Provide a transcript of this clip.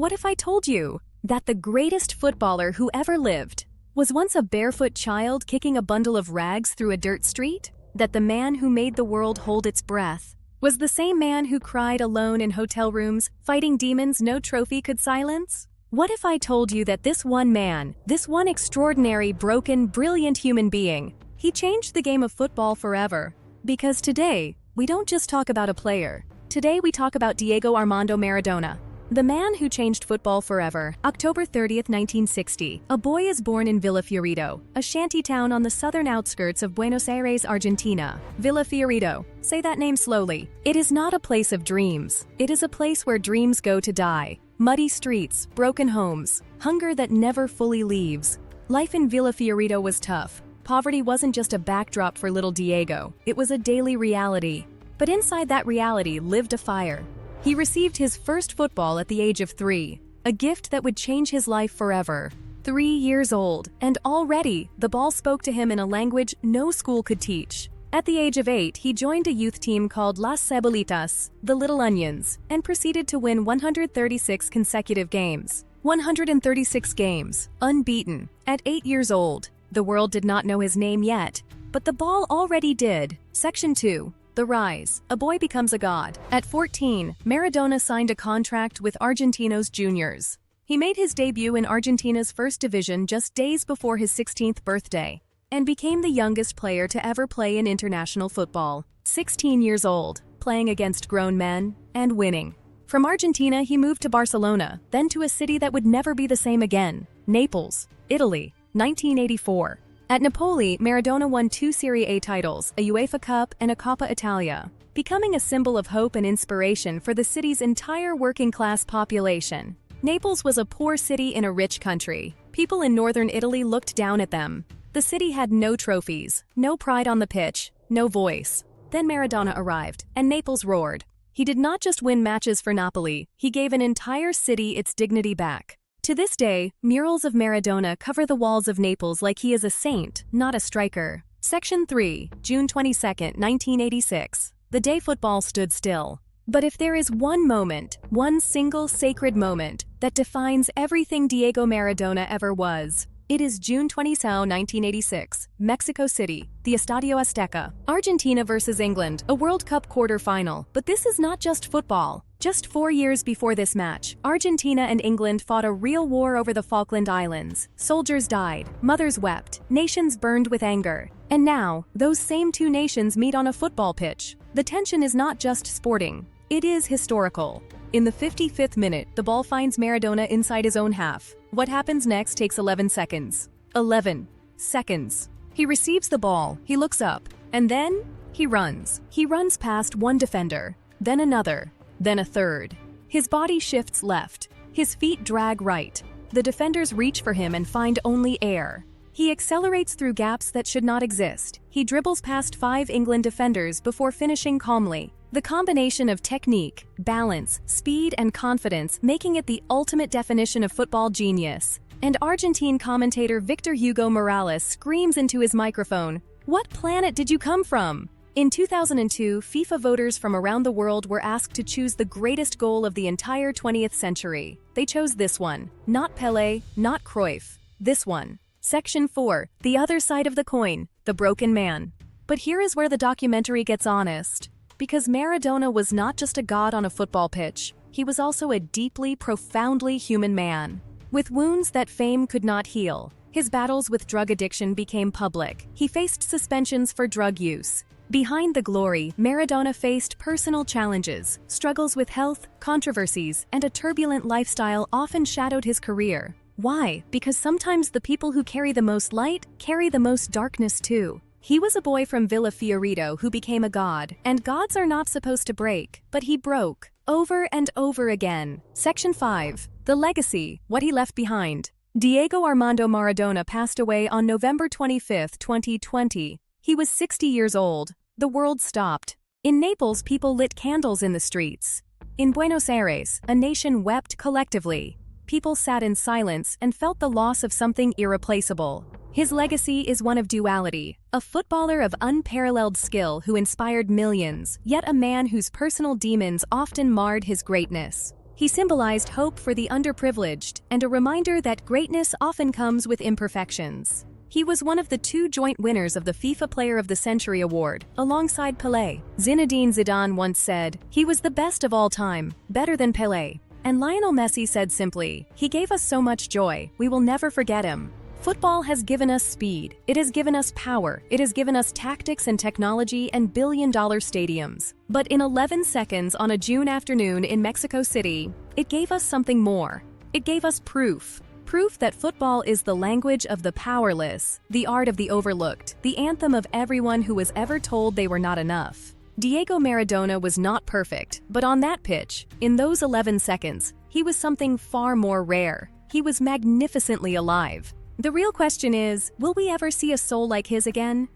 What if I told you that the greatest footballer who ever lived was once a barefoot child kicking a bundle of rags through a dirt street? That the man who made the world hold its breath was the same man who cried alone in hotel rooms, fighting demons no trophy could silence? What if I told you that this one man, this one extraordinary, broken, brilliant human being, he changed the game of football forever? Because today, we don't just talk about a player. Today we talk about Diego Armando Maradona, the man who changed football forever. October 30th, 1960, a boy is born in Villa Fiorito, a shanty town on the southern outskirts of Buenos Aires, Argentina. Villa Fiorito. Say that name slowly. It is not a place of dreams. It is a place where dreams go to die. Muddy streets, broken homes, hunger that never fully leaves. Life in Villa Fiorito was tough. Poverty wasn't just a backdrop for little Diego, it was a daily reality. But inside that reality lived a fire. He received his first football at the age of 3, a gift that would change his life forever. 3 years old, and already the ball spoke to him in a language no school could teach. At the age of 8, he joined a youth team called Las Cebolitas, the Little Onions, and proceeded to win 136 consecutive games. 136 games, unbeaten. At 8 years old, the world did not know his name yet, but the ball already did. Section 2. The Rise. A boy becomes a god. At 14, Maradona signed a contract with Argentinos Juniors. He made his debut in Argentina's first division just days before his 16th birthday, and became the youngest player to ever play in international football. 16 years old, playing against grown men, and winning. From Argentina, he moved to Barcelona, then to a city that would never be the same again, Naples, Italy, 1984. At Napoli, Maradona won 2 Serie A titles, a UEFA Cup and a Coppa Italia, becoming a symbol of hope and inspiration for the city's entire working-class population. Naples was a poor city in a rich country. People in northern Italy looked down at them. The city had no trophies, no pride on the pitch, no voice. Then Maradona arrived, and Naples roared. He did not just win matches for Napoli, he gave an entire city its dignity back. To this day, murals of Maradona cover the walls of Naples like he is a saint, not a striker. Section 3, June 22, 1986. The day football stood still. But if there is one moment, one single sacred moment, that defines everything Diego Maradona ever was, it is June 22, 1986, Mexico City, the Estadio Azteca. Argentina versus England, a World Cup quarter-final. But this is not just football. Just 4 years before this match, Argentina and England fought a real war over the Falkland Islands. Soldiers died, mothers wept, nations burned with anger. And now, those same 2 nations meet on a football pitch. The tension is not just sporting, it is historical. In the 55th minute, the ball finds Maradona inside his own half. What happens next takes 11 seconds. 11 seconds. He receives the ball, he looks up, and then he runs. He runs past one defender, then another, then a third. His body shifts left. His feet drag right. The defenders reach for him and find only air. He accelerates through gaps that should not exist. He dribbles past 5 England defenders before finishing calmly. The combination of technique, balance, speed, and confidence making it the ultimate definition of football genius. And Argentine commentator Victor Hugo Morales screams into his microphone, "What planet did you come from?" In 2002, FIFA voters from around the world were asked to choose the greatest goal of the entire 20th century. They chose this one. Not Pelé, not Cruyff. This one. Section 4, the other side of the coin, the broken man. But here is where the documentary gets honest. Because Maradona was not just a god on a football pitch, he was also a deeply, profoundly human man. With wounds that fame could not heal, his battles with drug addiction became public. He faced suspensions for drug use. Behind the glory, Maradona faced personal challenges, struggles with health, controversies, and a turbulent lifestyle often shadowed his career. Why? Because sometimes the people who carry the most light carry the most darkness too. He was a boy from Villa Fiorito who became a god, and gods are not supposed to break, but he broke, over and over again. Section 5. The Legacy, what he left behind. Diego Armando Maradona passed away on November 25, 2020. He was 60 years old. The world stopped. In Naples, people lit candles in the streets. In Buenos Aires, a nation wept collectively. People sat in silence and felt the loss of something irreplaceable. His legacy is one of duality, a footballer of unparalleled skill who inspired millions, yet a man whose personal demons often marred his greatness. He symbolized hope for the underprivileged and a reminder that greatness often comes with imperfections. He was one of the 2 joint winners of the FIFA Player of the Century award, alongside Pelé. Zinedine Zidane once said, "He was the best of all time, better than Pelé." And Lionel Messi said simply, "He gave us so much joy, we will never forget him." Football has given us speed, it has given us power, it has given us tactics and technology and billion-dollar stadiums. But in 11 seconds on a June afternoon in Mexico City, it gave us something more. It gave us proof. Proof that football is the language of the powerless, the art of the overlooked, the anthem of everyone who was ever told they were not enough. Diego Maradona was not perfect, but on that pitch, in those 11 seconds, he was something far more rare. He was magnificently alive. The real question is, will we ever see a soul like his again?